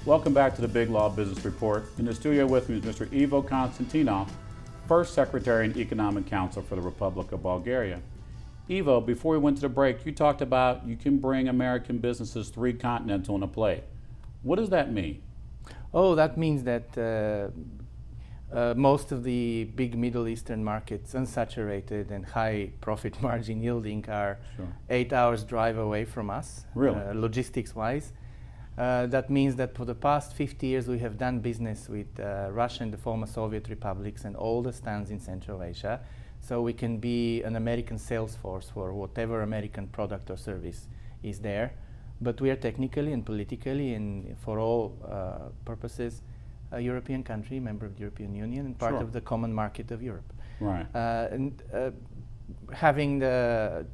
Welcome back to the Big Law Business Report. In the studio with me is Mr. Ivo Konstantinov, First Secretary and Economic Council for the Republic of Bulgaria. Ivo, before we went to the break, you talked about you can bring American businesses 3 continents on a plate. What does that mean? Oh, that means that most of the big Middle Eastern markets, unsaturated and high profit margin yielding, are 8 hours drive away from us, Really? Logistics-wise. That means that for the past 50 years we have done business with Russia and the former Soviet republics and all the stands in Central Asia. So we can be an American sales force for whatever American product or service is there. But we are technically and politically and for all purposes a European country, member of the European Union and part of the common market of Europe. Right. Having the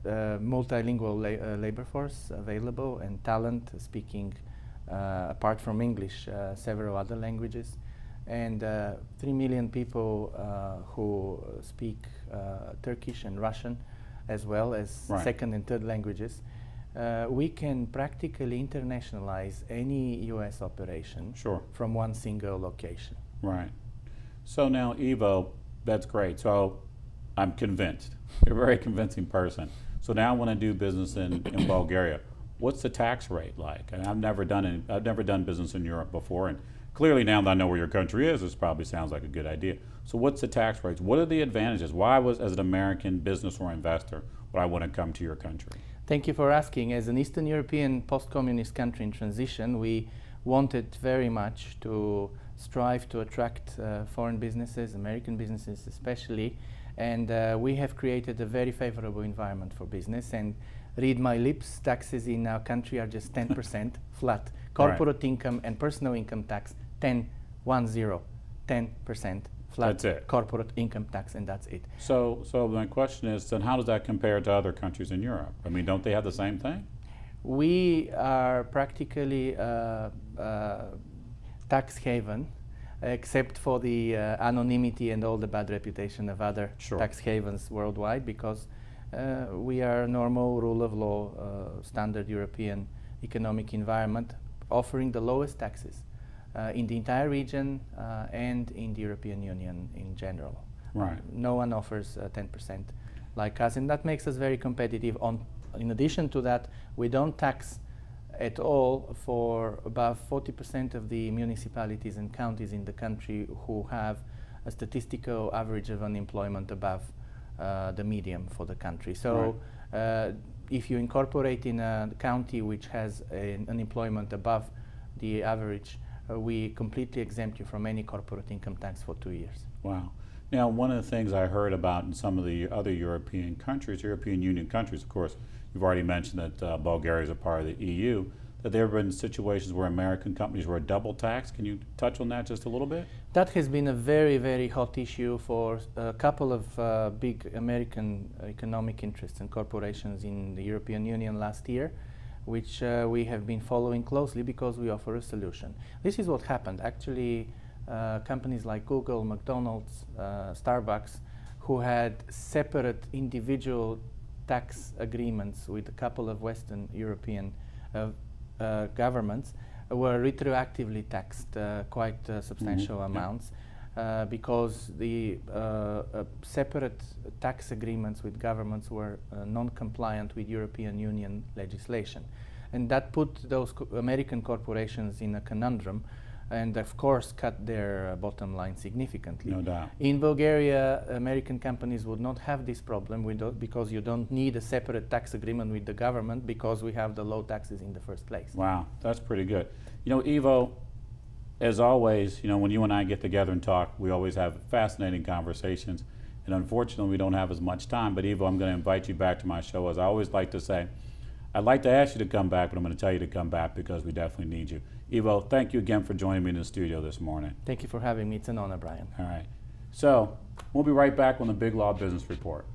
multilingual labor force available and talent speaking apart from English, several other languages, and 3 million people who speak Turkish and Russian as well as second and third languages, we can practically internationalize any US operation from one single location. Right. So now, Ivo, that's great. So I'm convinced. You're a very convincing person. So now I want to do business in Bulgaria. What's the tax rate like? And I've never done business in Europe before, and clearly now that I know where your country is, this probably sounds like a good idea. So what's the tax rates? What are the advantages? Why as an American business or investor, would I want to come to your country? Thank you for asking. As an Eastern European post-communist country in transition, we wanted very much to strive to attract foreign businesses, American businesses especially, and we have created a very favorable environment for business. And read my lips, taxes in our country are just 10% flat. Corporate income and personal income tax, 10% flat. That's it. Corporate income tax, and that's it. So my question is, then how does that compare to other countries in Europe? I mean, don't they have the same thing? We are practically tax haven, except for the anonymity and all the bad reputation of other tax havens worldwide, because we are a normal rule of law, standard European economic environment, offering the lowest taxes in the entire region and in the European Union in general. Right. No one offers 10% like us, and that makes us very competitive. In addition to that, we don't tax at all for about 40% of the municipalities and counties in the country who have a statistical average of unemployment above the median for the country. So if you incorporate in a county which has an unemployment above the average, we completely exempt you from any corporate income tax for 2 years. Wow. Now, one of the things I heard about in some of the other European countries, European Union countries, of course, you've already mentioned that Bulgaria is a part of the EU, that there have been situations where American companies were double taxed. Can you touch on that just a little bit? That has been a very, very hot issue for a couple of big American economic interests and corporations in the European Union last year, which we have been following closely because we offer a solution. This is what happened. Actually, companies like Google, McDonald's, Starbucks, who had separate individual tax agreements with a couple of Western European governments, were retroactively taxed quite substantial amounts because the separate tax agreements with governments were non-compliant with European Union legislation. And that put those American corporations in a conundrum and of course cut their bottom line significantly. No doubt. In Bulgaria, American companies would not have this problem because you don't need a separate tax agreement with the government because we have the low taxes in the first place. Wow, that's pretty good. You know, Ivo, as always, you know, when you and I get together and talk, we always have fascinating conversations, and unfortunately we don't have as much time, but Ivo, I'm going to invite you back to my show. As I always like to say, I'd like to ask you to come back, but I'm going to tell you to come back because we definitely need you. Ivo, thank you again for joining me in the studio this morning. Thank you for having me. It's an honor, Brian. All right. So we'll be right back on the Big Law Business Report.